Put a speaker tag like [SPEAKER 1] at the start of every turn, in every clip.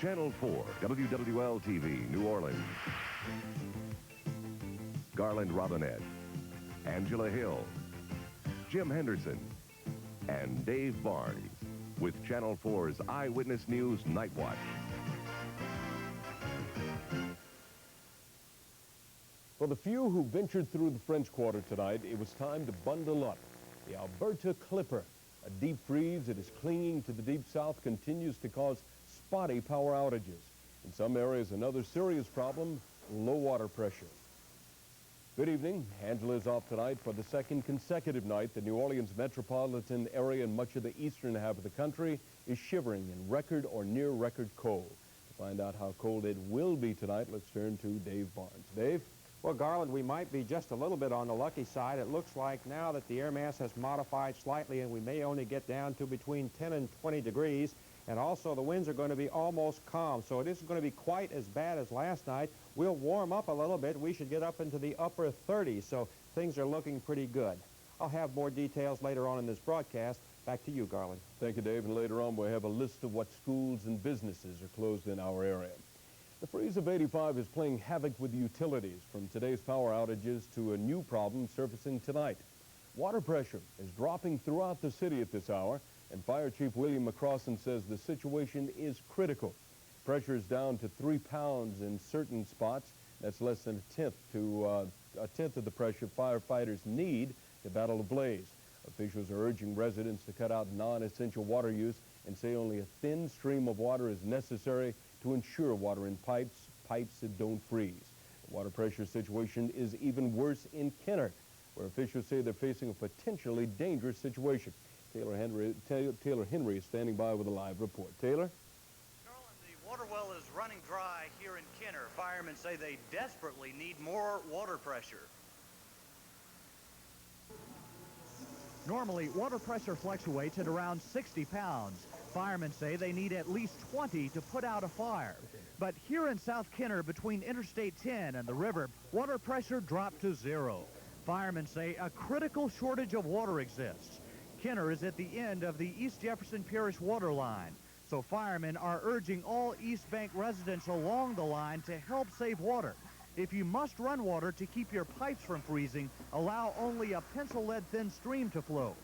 [SPEAKER 1] Channel 4, WWL-TV, New Orleans. Garland Robinette, Angela Hill, Jim Henderson, and Dave Barnes with Channel 4's Eyewitness News Nightwatch.
[SPEAKER 2] For the few who ventured through the French Quarter tonight, it was time to bundle up. The Alberta Clipper, a deep freeze that is clinging to the deep south, continues to cause spotty power outages. In some areas, another serious problem, low water pressure. Good evening. Angela is off tonight for the second consecutive night. The New Orleans metropolitan area and much of the eastern half of the country is shivering in record or near record cold. To find out how cold it will be tonight, let's turn to Dave Barnes. Dave?
[SPEAKER 3] Well, Garland, we might be just a little bit on the lucky side. It looks like now that the air mass has modified slightly and we may only get down to between 10 and 20 degrees. And also the winds are going to be almost calm, so it isn't going to be quite as bad as last night. We'll warm up a little bit. We should get up into the upper 30s, so things are looking pretty good. I'll have more details later on in this broadcast. Back to you, Garland.
[SPEAKER 2] Thank you, Dave. And later on, we'll have a list of what schools and businesses are closed in our area. The freeze of 85 is playing havoc with utilities, from today's power outages to a new problem surfacing tonight. Water pressure is dropping throughout the city at this hour, and Fire Chief William McCrossan says the situation is critical. Pressure is down to 3 pounds in certain spots. That's less than a tenth of the pressure firefighters need to battle a blaze. Officials are urging residents to cut out non-essential water use and say only a thin stream of water is necessary to ensure water in pipes that don't freeze. The water pressure situation is even worse in Kenner, where officials say they're facing a potentially dangerous situation. Taylor Henry is standing by with a live report. Taylor?
[SPEAKER 4] Garland, the water well is running dry here in Kenner. Firemen say they desperately need more water pressure.
[SPEAKER 5] Normally, water pressure fluctuates at around 60 pounds. Firemen say they need at least 20 to put out a fire. But here in South Kenner, between Interstate 10 and the river, water pressure dropped to 0. Firemen say a critical shortage of water exists. Kenner is at the end of the East Jefferson Parish water line, so firemen are urging all East Bank residents along the line to help save water. If you must run water to keep your pipes from freezing, allow only a pencil-lead-thin stream to flow.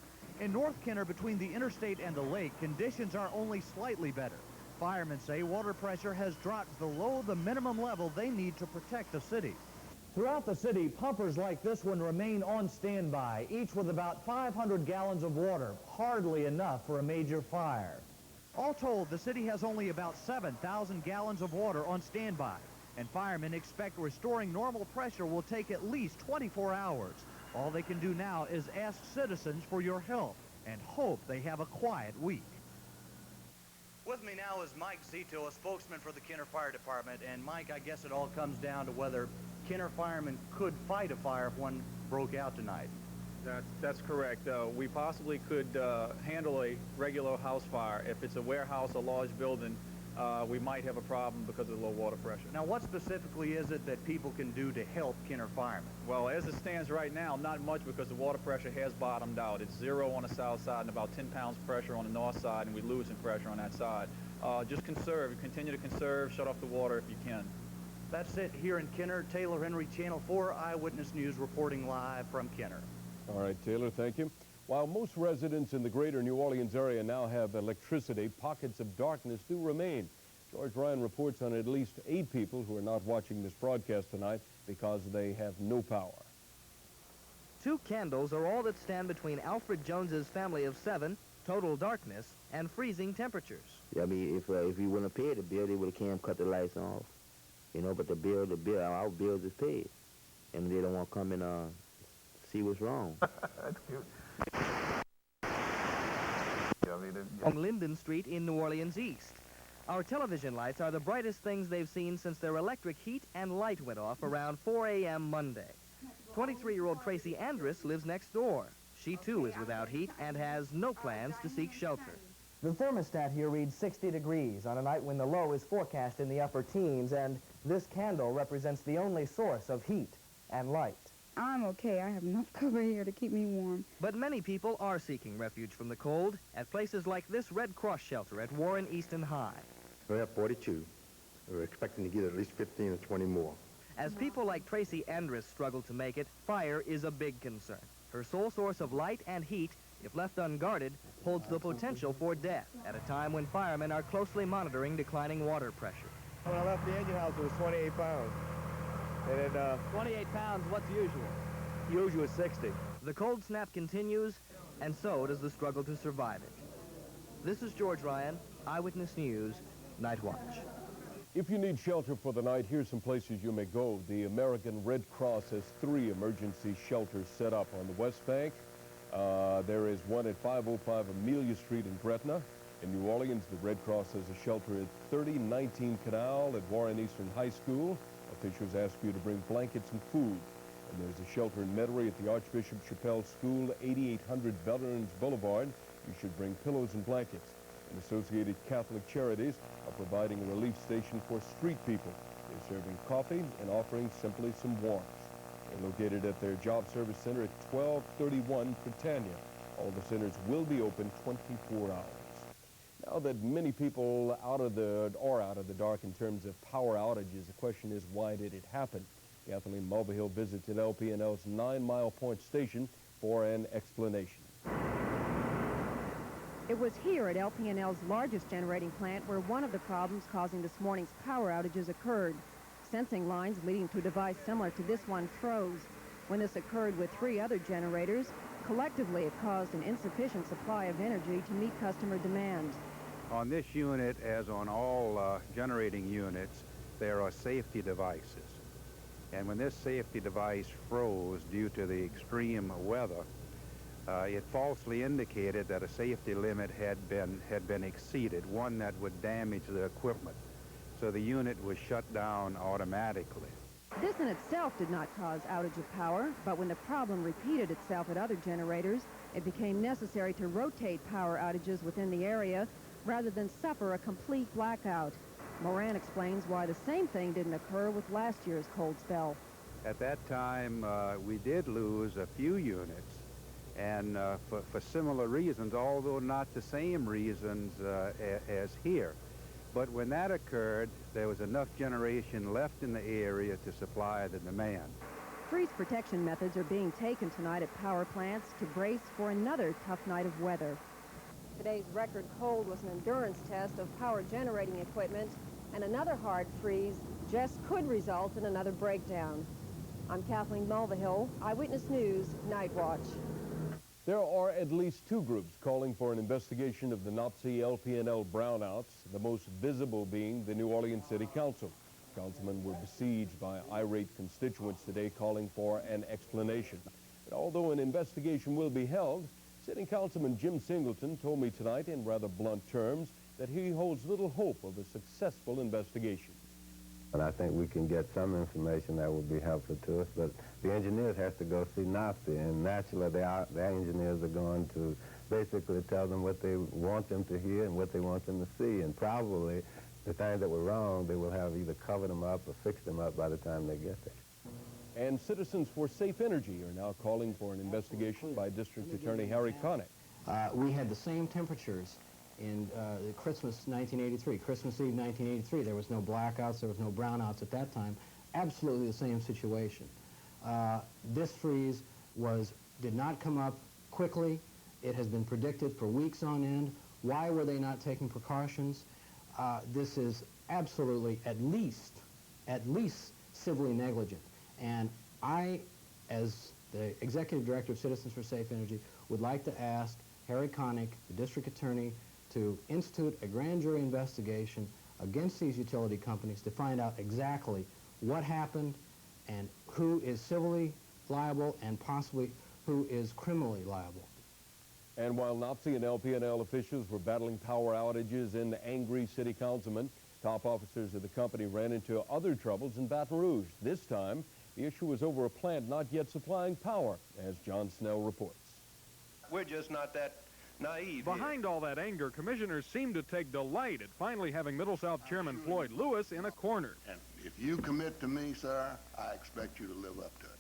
[SPEAKER 5] In North Kenner, between the interstate and the lake, conditions are only slightly better. Firemen say water pressure has dropped below the minimum level they need to protect the city. Throughout the city, pumpers like this one remain on standby, each with about 500 gallons of water, hardly enough for a major fire. All told, the city has only about 7,000 gallons of water on standby, and firemen expect restoring normal pressure will take at least 24 hours. All they can do now is ask citizens for your help and hope they have a quiet week.
[SPEAKER 4] With me now is Mike Zito, a spokesman for the Kenner Fire Department. And Mike, I guess it all comes down to whether Kenner firemen could fight a fire if one broke out tonight.
[SPEAKER 6] That's correct. We possibly could handle a regular house fire. If it's a warehouse, a large building, we might have a problem because of the low water pressure.
[SPEAKER 4] Now, what specifically is it that people can do to help Kenner firemen?
[SPEAKER 6] Well, as it stands right now, not much, because the water pressure has bottomed out. It's 0 on the south side and about 10 pounds pressure on the north side, and we're losing pressure on that side. Just conserve. Continue to conserve. Shut off the water if you can.
[SPEAKER 4] That's it here in Kenner. Taylor Henry, Channel 4 Eyewitness News, reporting live from Kenner.
[SPEAKER 2] All right, Taylor, thank you. While most residents in the greater New Orleans area now have electricity, pockets of darkness do remain. George Ryan reports on at least 8 people who are not watching this broadcast tonight because they have no power.
[SPEAKER 7] 2 candles are all that stand between Alfred Jones's family of 7, total darkness, and freezing temperatures.
[SPEAKER 8] Yeah, I mean, if you wouldn't have paid the bill, they would have came cut the lights off. You know, but the bill, our bills is paid. And they don't want to come and see what's wrong.
[SPEAKER 9] That's cute.
[SPEAKER 7] On Linden Street in New Orleans East. Our television lights are the brightest things they've seen since their electric heat and light went off around 4 a.m. Monday. 23-year-old Tracy Andrus lives next door. She, too, is without heat and has no plans to seek shelter.
[SPEAKER 10] The thermostat here reads 60 degrees on a night when the low is forecast in the upper teens, and this candle represents the only source of heat and light.
[SPEAKER 11] I'm okay. I have enough cover here to keep me warm.
[SPEAKER 7] But many people are seeking refuge from the cold at places like this Red Cross shelter at Warren Easton High.
[SPEAKER 9] We have 42. We're expecting to get at least 15 or 20 more.
[SPEAKER 7] As people like Tracy Andrus struggle to make it, fire is a big concern. Her sole source of light and heat, if left unguarded, holds the potential for death at a time when firemen are closely monitoring declining water pressure.
[SPEAKER 12] When I left the engine house, it was 28 pounds. And then,
[SPEAKER 7] 28 pounds, what's usual?
[SPEAKER 12] usual is 60.
[SPEAKER 7] The cold snap continues, and so does the struggle to survive it. This is George Ryan, Eyewitness News, Nightwatch.
[SPEAKER 2] If you need shelter for the night, here's some places you may go. The American Red Cross has 3 emergency shelters set up on the West Bank. There is one at 505 Amelia Street in Gretna. In New Orleans, the Red Cross has a shelter at 3019 Canal at Warren Eastern High School. Officials ask you to bring blankets and food. And there's a shelter in Metairie at the Archbishop Chappelle School, 8800 Veterans Boulevard. You should bring pillows and blankets. And Associated Catholic Charities are providing a relief station for street people. They're serving coffee and offering simply some warmth. They're located at their job service center at 1231 Britannia. All the centers will be open 24 hours. Now that many people are out of the dark in terms of power outages, the question is, why did it happen? Kathleen Mulvihill visited LP&L's 9 Mile Point station for an explanation.
[SPEAKER 13] It was here at LP&L's largest generating plant where one of the problems causing this morning's power outages occurred. Sensing lines leading to a device similar to this one froze. When this occurred with 3 other generators, collectively it caused an insufficient supply of energy to meet customer demand.
[SPEAKER 14] On this unit, as on all generating units, there are safety devices. And when this safety device froze due to the extreme weather, it falsely indicated that a safety limit had been exceeded, one that would damage the equipment. So the unit was shut down automatically.
[SPEAKER 13] This in itself did not cause outage of power, but when the problem repeated itself at other generators, it became necessary to rotate power outages within the area rather than suffer a complete blackout. Moran explains why the same thing didn't occur with last year's cold spell.
[SPEAKER 14] At that time, we did lose a few units, and for similar reasons, although not the same reasons as here. But when that occurred, there was enough generation left in the area to supply the demand.
[SPEAKER 13] Freeze protection methods are being taken tonight at power plants to brace for another tough night of weather. Today's record cold was an endurance test of power generating equipment, and another hard freeze just could result in another breakdown. I'm Kathleen Mulvihill, Eyewitness News, Nightwatch.
[SPEAKER 2] There are at least 2 groups calling for an investigation of the Nopsey LP&L brownouts, the most visible being the New Orleans City Council. Councilmen were besieged by irate constituents today calling for an explanation. But although an investigation will be held, Sitting Councilman Jim Singleton told me tonight in rather blunt terms that he holds little hope of a successful investigation.
[SPEAKER 15] But I think we can get some information that will be helpful to us. But the engineers have to go see Nopsey, and naturally their engineers are going to basically tell them what they want them to hear and what they want them to see. And probably the things that were wrong, they will have either covered them up or fixed them up by the time they get there.
[SPEAKER 2] And Citizens for Safe Energy are now calling for an investigation by District Attorney Harry Connick.
[SPEAKER 16] We had the same temperatures in Christmas 1983, Christmas Eve 1983. There was no blackouts, there was no brownouts at that time. Absolutely the same situation. This freeze did not come up quickly. It has been predicted for weeks on end. Why were they not taking precautions? This is absolutely at least civilly negligent. And I, as the Executive Director of Citizens for Safe Energy, would like to ask Harry Connick, the District Attorney, to institute a grand jury investigation against these utility companies to find out exactly what happened and who is civilly liable and possibly who is criminally liable.
[SPEAKER 2] And while Nopsey and LP&L officials were battling power outages and angry city councilmen, top officers of the company ran into other troubles in Baton Rouge. This time, the issue was over a plant not yet supplying power, as John Snell reports.
[SPEAKER 17] We're just not that naive.
[SPEAKER 18] Behind all that anger, commissioners seem to take delight at finally having Middle South Chairman Floyd Lewis in a corner.
[SPEAKER 19] And if you commit to me, sir, I expect you to live up to it.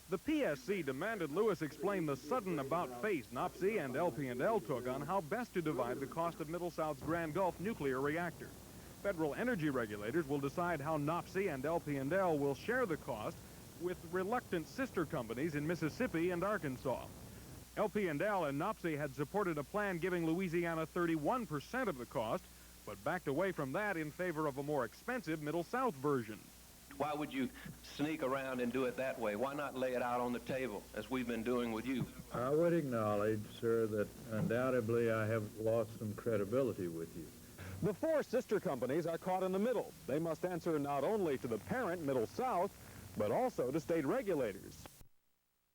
[SPEAKER 18] The PSC demanded Lewis explain the sudden about-face Nopsey and LP&L took on how best to divide the cost of Middle South's Grand Gulf nuclear reactor. federal energy regulators will decide how NOPSI and LP&L will share the cost with reluctant sister companies in Mississippi and Arkansas. LP&L and NOPSI had supported a plan giving Louisiana 31% of the cost, but backed away from that in favor of a more expensive Middle South version.
[SPEAKER 17] Why would you sneak around and do it that way? Why not lay it out on the table, as we've been doing with you?
[SPEAKER 20] I would acknowledge, sir, that undoubtedly I have lost some credibility with you.
[SPEAKER 18] The four sister companies are caught in the middle. They must answer not only to the parent, Middle South, but also to state regulators.